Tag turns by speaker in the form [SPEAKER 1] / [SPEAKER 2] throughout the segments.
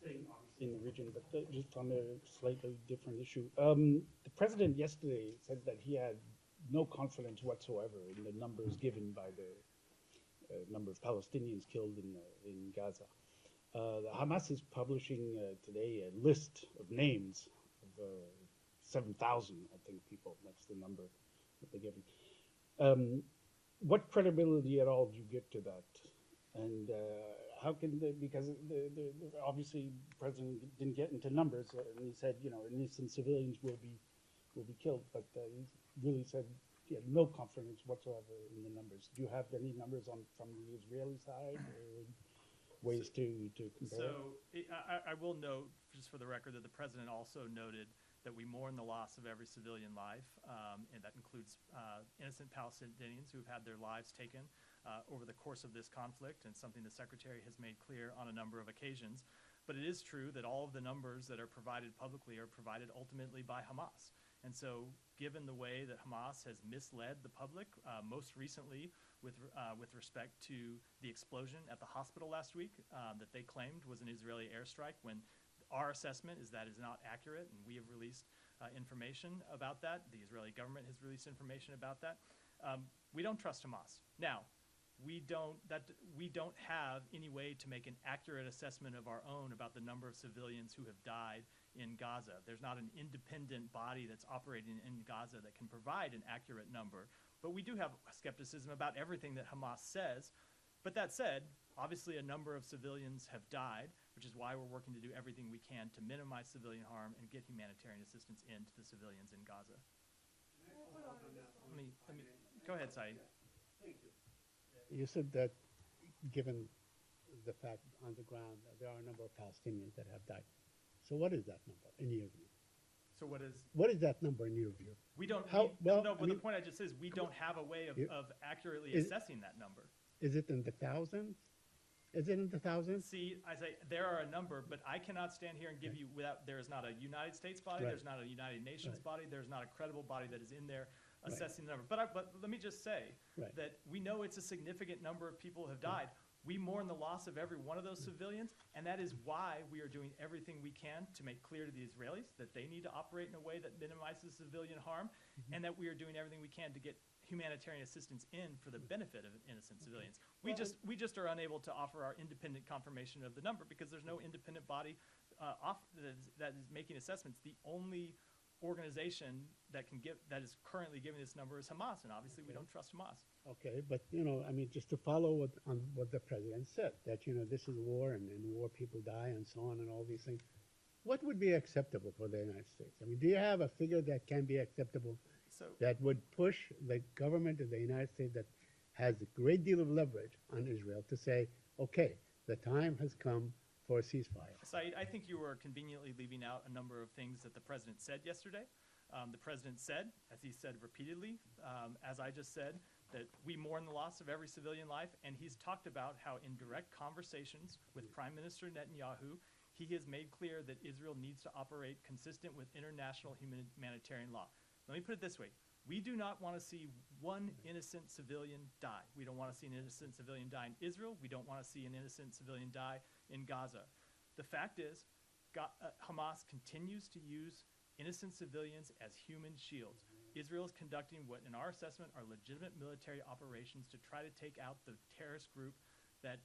[SPEAKER 1] staying obviously in the region, but just on a slightly different issue. The president yesterday said that he had no confidence whatsoever in the numbers given by the number of Palestinians killed in Gaza. The Hamas is publishing today a list of names of 7,000, I think, people. That's the number that they're giving. What credibility at all do you get to that? And how can they, because obviously the president didn't get into numbers, and he said, you know, innocent civilians will be killed, but he really said he had no confidence whatsoever in the numbers. Do you have any numbers from the Israeli side, or ways to compare?
[SPEAKER 2] So I will note, just for the record, that the president also noted that we mourn the loss of every civilian life, and that includes innocent Palestinians who have had their lives taken over the course of this conflict, and something the Secretary has made clear on a number of occasions. But it is true that all of the numbers that are provided publicly are provided ultimately by Hamas. And so given the way that Hamas has misled the public, most recently with respect to the explosion at the hospital last week that they claimed was an Israeli airstrike, when our assessment is that is not accurate, and we have released information about that. The Israeli government has released information about that. We don't trust Hamas. Now, we don't have any way to make an accurate assessment of our own about the number of civilians who have died in Gaza. There's not an independent body that's operating in Gaza that can provide an accurate number. But we do have skepticism about everything that Hamas says. But that said, obviously a number of civilians have died, which is why we're working to do everything we can to minimize civilian harm and get humanitarian assistance into the civilians in Gaza. Go ahead, Saeed.
[SPEAKER 3] Thank you. You said that given the fact on the ground that there are a number of Palestinians that have died. So what is that number in your view?
[SPEAKER 2] So what is
[SPEAKER 3] that number in your view?
[SPEAKER 2] We don't. The point I just said is we don't have a way of accurately assessing that number.
[SPEAKER 3] Is it in the thousands? Is it in the thousands?
[SPEAKER 2] See, I say there are a number, but I cannot stand here and give you without. There is not a United States body.
[SPEAKER 3] Right.
[SPEAKER 2] There's not a United Nations body. There's not a credible body that is in there assessing the number. But let me just say that we know it's a significant number of people have died. We mourn the loss of every one of those civilians, and that is why we are doing everything we can to make clear to the Israelis that they need to operate in a way that minimizes civilian harm, and that we are doing everything we can to get humanitarian assistance in for the benefit of innocent civilians. We just are unable to offer our independent confirmation of the number because there's no independent body that is making assessments. The only organization that is currently giving this number is Hamas, and obviously we don't trust Hamas.
[SPEAKER 3] Okay, but I mean, just to follow on what the president said, that this is war, and in war people die, and so on, and all these things. What would be acceptable for the United States? I mean, do you have a figure that can be acceptable that would push the government of the United States that has a great deal of leverage on Israel to say, okay, the time has come for a ceasefire?
[SPEAKER 2] Saeed, I think you were conveniently leaving out a number of things that the president said yesterday. The president said, as he said repeatedly, as I just said, that we mourn the loss of every civilian life, and he's talked about how in direct conversations with Prime Minister Netanyahu, he has made clear that Israel needs to operate consistent with international humanitarian law. Let me put it this way. We do not want to see one innocent civilian die. We don't want to see an innocent civilian die in Israel. We don't want to see an innocent civilian die in Gaza. The fact is, Hamas continues to use innocent civilians as human shields. Israel is conducting what, in our assessment, are legitimate military operations to try to take out the terrorist group that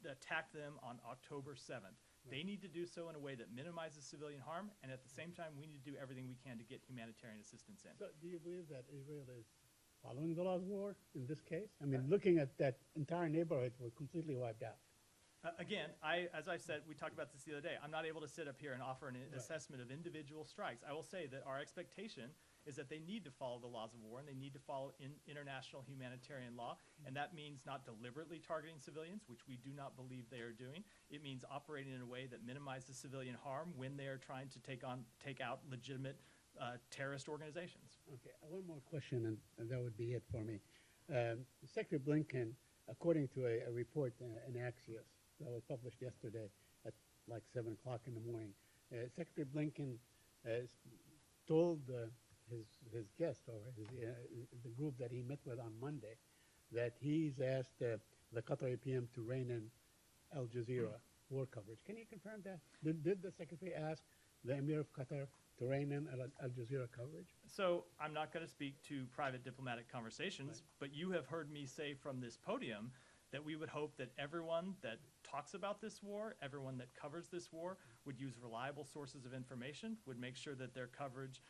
[SPEAKER 2] attacked them on October 7th. They need to do so in a way that minimizes civilian harm, and at the same time, we need to do everything we can to get humanitarian assistance in.
[SPEAKER 3] So do you believe that Israel is following the laws of war in this case? I mean, looking at that entire neighborhood were completely wiped out.
[SPEAKER 2] Again, as I said, we talked about this the other day. I'm not able to sit up here and offer an assessment of individual strikes. I will say that our expectation is that they need to follow the laws of war, and they need to follow international humanitarian law, and that means not deliberately targeting civilians, which we do not believe they are doing. It means operating in a way that minimizes civilian harm when they are trying to take out legitimate terrorist organizations.
[SPEAKER 3] Okay, one more question, and that would be it for me. Secretary Blinken, according to a report in Axios that was published yesterday at like 7 o'clock in the morning, Secretary Blinken told his guest, or the group that he met with on Monday, that he's asked the Qatari PM to rein in Al Jazeera war coverage. Can you confirm that? Did the Secretary ask the Emir of Qatar to rein in Al Jazeera coverage?
[SPEAKER 2] So I'm not going to speak to private diplomatic conversations, but you have heard me say from this podium that we would hope that everyone that talks about this war, everyone that covers this war, would use reliable sources of information, would make sure that their coverage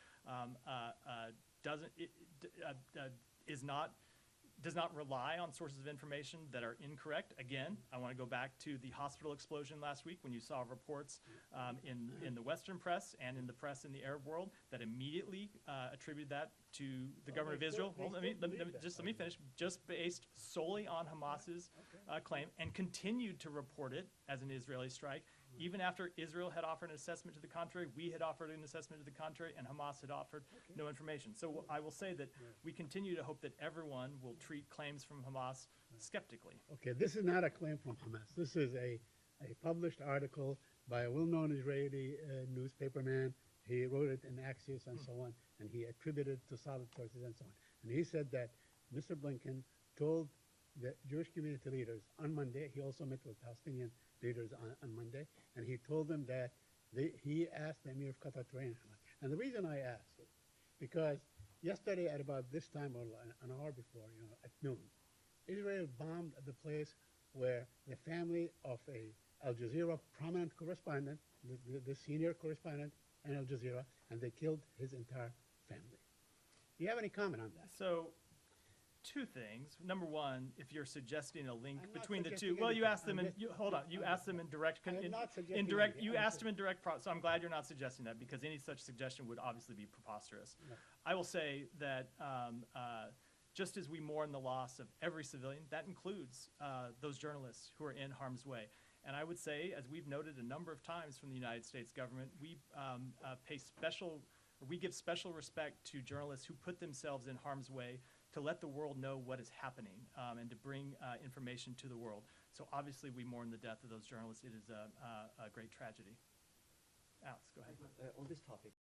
[SPEAKER 2] does not rely on sources of information that are incorrect. Again, I want to go back to the hospital explosion last week when you saw reports in the Western press and in the press in the Arab world that immediately attributed that to the government of Israel. Well, let me finish. Just based solely on Hamas's claim, and continued to report it as an Israeli strike. Even after Israel had offered an assessment to the contrary, we had offered an assessment to the contrary, and Hamas had offered no information. So I will say that we continue to hope that everyone will treat claims from Hamas skeptically.
[SPEAKER 3] Okay, this is not a claim from Hamas. This is a published article by a well-known Israeli newspaperman. He wrote it in Axios and so on, and he attributed it to solid sources and so on. And he said that Mr. Blinken told the Jewish community leaders on Monday, he also met with Palestinian leaders on Monday, and he told them that he asked the Emir of Qatar to rein in Hamas. And the reason I ask is because yesterday at about this time, or an hour before, at noon, Israel bombed the place where the family of a Al Jazeera prominent correspondent, the senior correspondent in Al Jazeera, and they killed his entire family. Do you have any comment on that?
[SPEAKER 2] So, two things. Number one, if you're suggesting a link
[SPEAKER 3] I'm not
[SPEAKER 2] between the two,
[SPEAKER 3] suggesting
[SPEAKER 2] well, you
[SPEAKER 3] anything.
[SPEAKER 2] asked them, hold on, you asked them in direct,
[SPEAKER 3] I'm not suggesting
[SPEAKER 2] indirect.
[SPEAKER 3] anything.
[SPEAKER 2] You
[SPEAKER 3] I'm
[SPEAKER 2] asked them in direct. So I'm glad you're not suggesting that, because any such suggestion would obviously be preposterous.
[SPEAKER 3] No.
[SPEAKER 2] I will say that just as we mourn the loss of every civilian, that includes those journalists who are in harm's way. And I would say, as we've noted a number of times from the United States government, we we give special respect to journalists who put themselves in harm's way to let the world know what is happening and to bring information to the world. So obviously we mourn the death of those journalists. It is a great tragedy. Alex, go ahead.
[SPEAKER 4] On this topic,